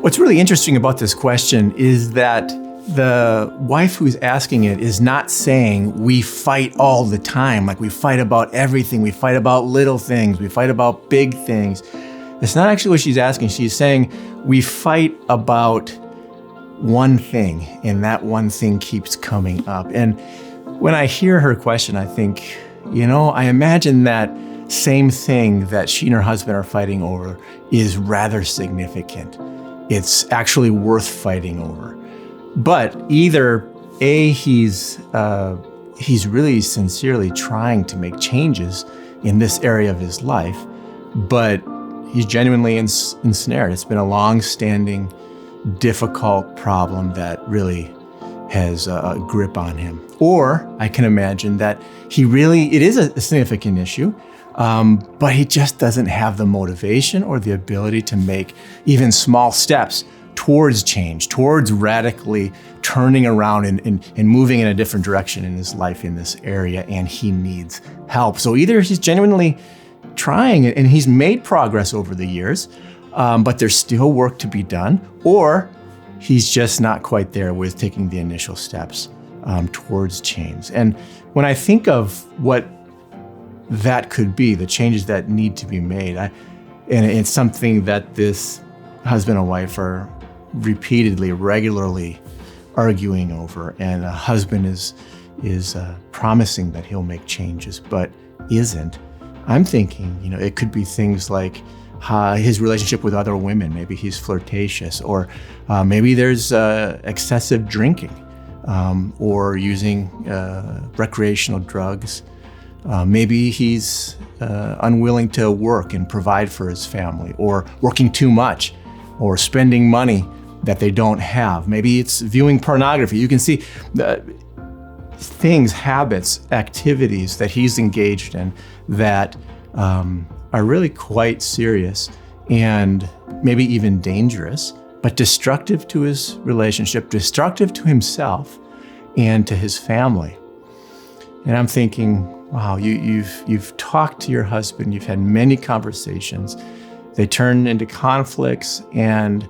What's really interesting about this question is that the wife who's asking it is not saying we fight all the time, like we fight about everything, we fight about little things, we fight about big things. It's not actually what she's asking. She's saying we fight about one thing, and that one thing keeps coming up. And when I hear her question, I think, I imagine that same thing that she and her husband are fighting over is rather significant. It's actually worth fighting over. But either A, he's really sincerely trying to make changes in this area of his life, but he's genuinely ensnared. It's been a long-standing, difficult problem that really has a grip on him. Or I can imagine that it is a significant issue, but he just doesn't have the motivation or the ability to make even small steps towards change, towards radically turning around and moving in a different direction in his life in this area, and he needs help. So either he's genuinely trying and he's made progress over the years, but there's still work to be done, or he's just not quite there with taking the initial steps towards change. And when I think of what that could be, the changes that need to be made, and it's something that this husband and wife are repeatedly, regularly arguing over, and a husband is promising that he'll make changes, but isn't. I'm thinking, it could be things like his relationship with other women. Maybe he's flirtatious, or maybe there's excessive drinking, or using recreational drugs. Maybe he's unwilling to work and provide for his family, or working too much, or spending money that they don't have. Maybe it's viewing pornography. You can see things, habits, activities that he's engaged in that are really quite serious and maybe even dangerous, but destructive to his relationship, destructive to himself and to his family. And I'm thinking, wow, you've talked to your husband, you've had many conversations. They turn into conflicts, and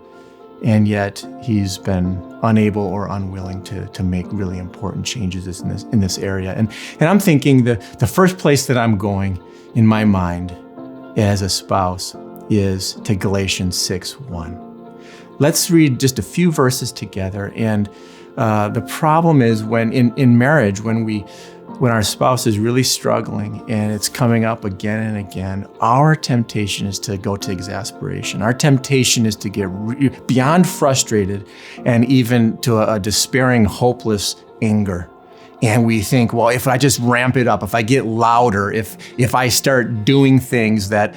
yet he's been unable or unwilling to make really important changes in this area. And I'm thinking the first place that I'm going in my mind as a spouse is to Galatians 6:1. Let's read just a few verses together. And the problem is when in marriage, when our spouse is really struggling and it's coming up again and again, our temptation is to go to exasperation. Our temptation is to get beyond frustrated and even to a despairing, hopeless anger. And we think, well, if I just ramp it up, if I get louder, if I start doing things that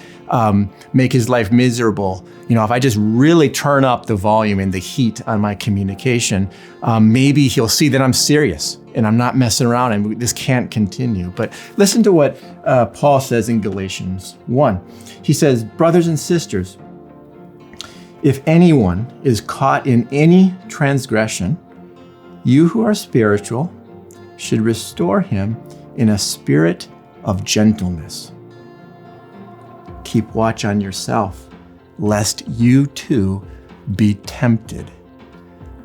make his life miserable, if I just really turn up the volume and the heat on my communication, maybe he'll see that I'm serious and I'm not messing around and this can't continue. But listen to what Paul says in Galatians 1. He says, brothers and sisters, if anyone is caught in any transgression, you who are spiritual should restore him in a spirit of gentleness. Keep watch on yourself, lest you too be tempted.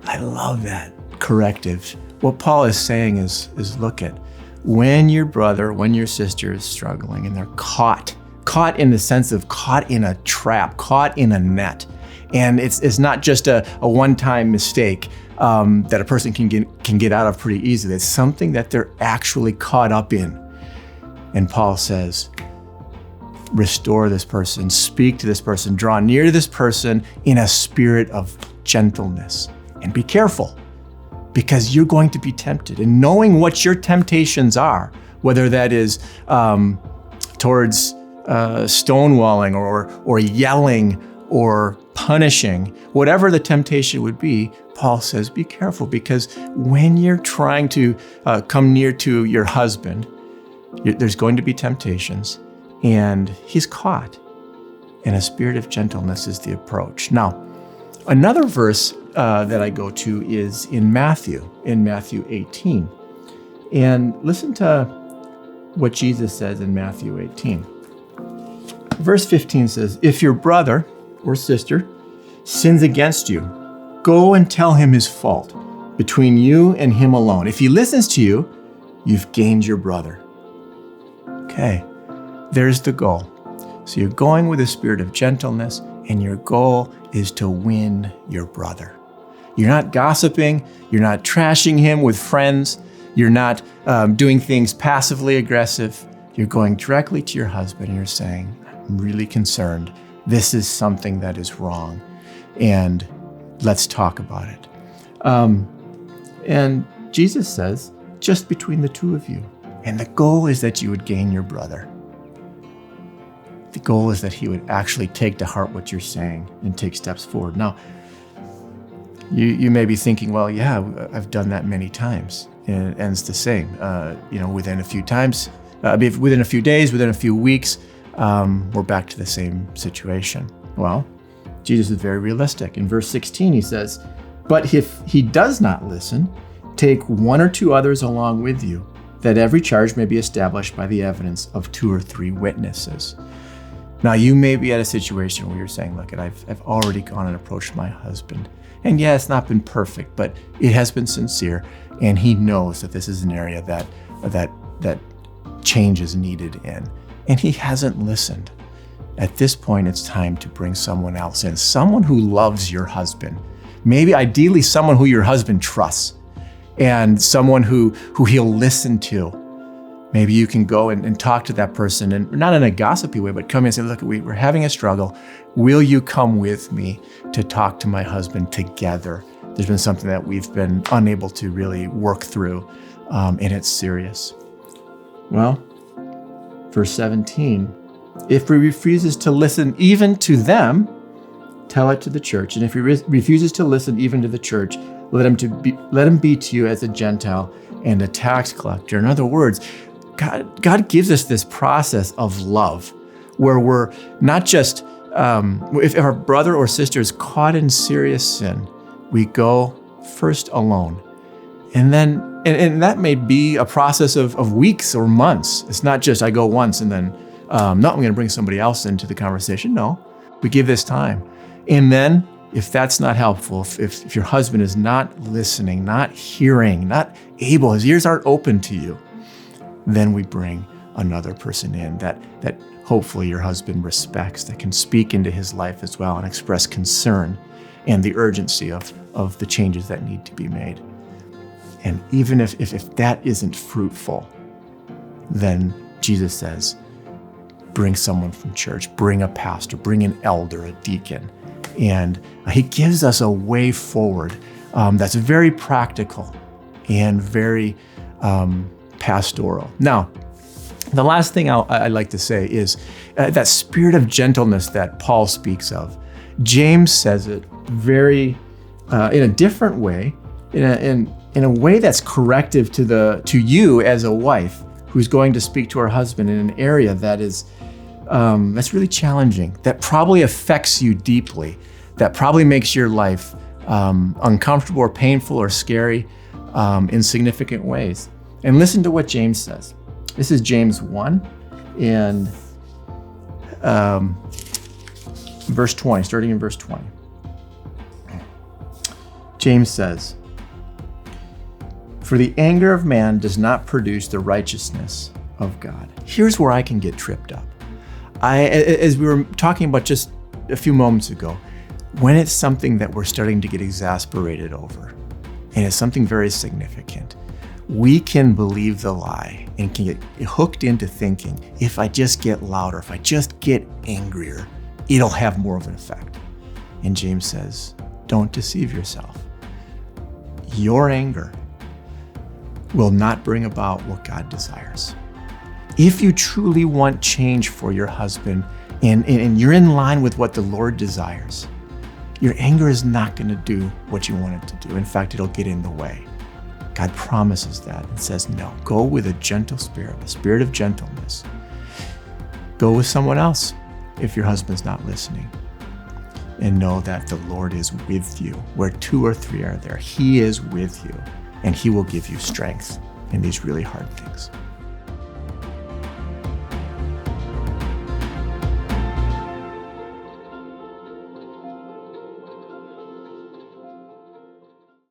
I love that corrective. What Paul is saying is look at when your brother, when your sister is struggling and they're caught in the sense of caught in a trap, caught in a net. And it's not just a one-time mistake that a person can get out of pretty easily. It's something that they're actually caught up in. And Paul says, restore this person, speak to this person, draw near to this person in a spirit of gentleness. And be careful, because you're going to be tempted. And knowing what your temptations are, whether that is towards stonewalling or yelling or punishing, whatever the temptation would be, Paul says, be careful, because when you're trying to come near to your husband, there's going to be temptations, and he's caught. And a spirit of gentleness is the approach. Now, another verse that I go to is in Matthew 18. And listen to what Jesus says in Matthew 18. Verse 15 says, if your brother or sister sins against you, go and tell him his fault between you and him alone. If he listens to you, you've gained your brother. Okay, there's the goal. So you're going with a spirit of gentleness, and your goal is to win your brother. You're not gossiping. You're not trashing him with friends. You're not doing things passively aggressive. You're going directly to your husband and you're saying, I'm really concerned. This is something that is wrong. And let's talk about it. And Jesus says, just between the two of you. And the goal is that you would gain your brother. The goal is that he would actually take to heart what you're saying and take steps forward. Now, you may be thinking, well, yeah, I've done that many times. And it ends the same. Within a few times, within a few days, within a few weeks, we're back to the same situation. Well, Jesus is very realistic. In verse 16, he says, but if he does not listen, take one or two others along with you, that every charge may be established by the evidence of 2 or 3 witnesses. Now, you may be at a situation where you're saying, look, I've already gone and approached my husband. And yeah, it's not been perfect, but it has been sincere. And he knows that this is an area that change is needed in. And he hasn't listened. At this point, it's time to bring someone else in, someone who loves your husband. Maybe ideally someone who your husband trusts and someone who he'll listen to. Maybe you can go and talk to that person, and not in a gossipy way, but come in and say, look, we're having a struggle. Will you come with me to talk to my husband together? There's been something that we've been unable to really work through, and it's serious. Well, verse 17, if he refuses to listen even to them, tell it to the church. And if he refuses to listen even to the church, let him be to you as a Gentile and a tax collector. In other words, God gives us this process of love where we're not just, if our brother or sister is caught in serious sin, we go first alone. And then, and that may be a process of weeks or months. It's not just I go once and then, I'm going to bring somebody else into the conversation. No, we give this time. And then if that's not helpful, if your husband is not listening, not hearing, not able, his ears aren't open to you, then we bring another person in that hopefully your husband respects, that can speak into his life as well and express concern and the urgency of the changes that need to be made. And even if that isn't fruitful, then Jesus says, bring someone from church, bring a pastor, bring an elder, a deacon. And he gives us a way forward that's very practical and very pastoral. Now, the last thing I'd like to say is that spirit of gentleness that Paul speaks of. James says it very in a different way, in a way that's corrective to you as a wife who's going to speak to her husband in an area that is that's really challenging, that probably affects you deeply, that probably makes your life uncomfortable or painful or scary in significant ways. And listen to what James says. This is James 1 and verse 20, starting in verse 20. James says, for the anger of man does not produce the righteousness of God. Here's where I can get tripped up. As we were talking about just a few moments ago, when it's something that we're starting to get exasperated over, and it's something very significant, we can believe the lie and can get hooked into thinking, if I just get louder, if I just get angrier, it'll have more of an effect. And James says, don't deceive yourself. Your anger will not bring about what God desires. If you truly want change for your husband and you're in line with what the Lord desires, your anger is not going to do what you want it to do. In fact, it'll get in the way. God promises that and says, no, go with a gentle spirit, a spirit of gentleness. Go with someone else if your husband's not listening. And know that the Lord is with you. Where 2 or 3 are there, he is with you, and he will give you strength in these really hard things.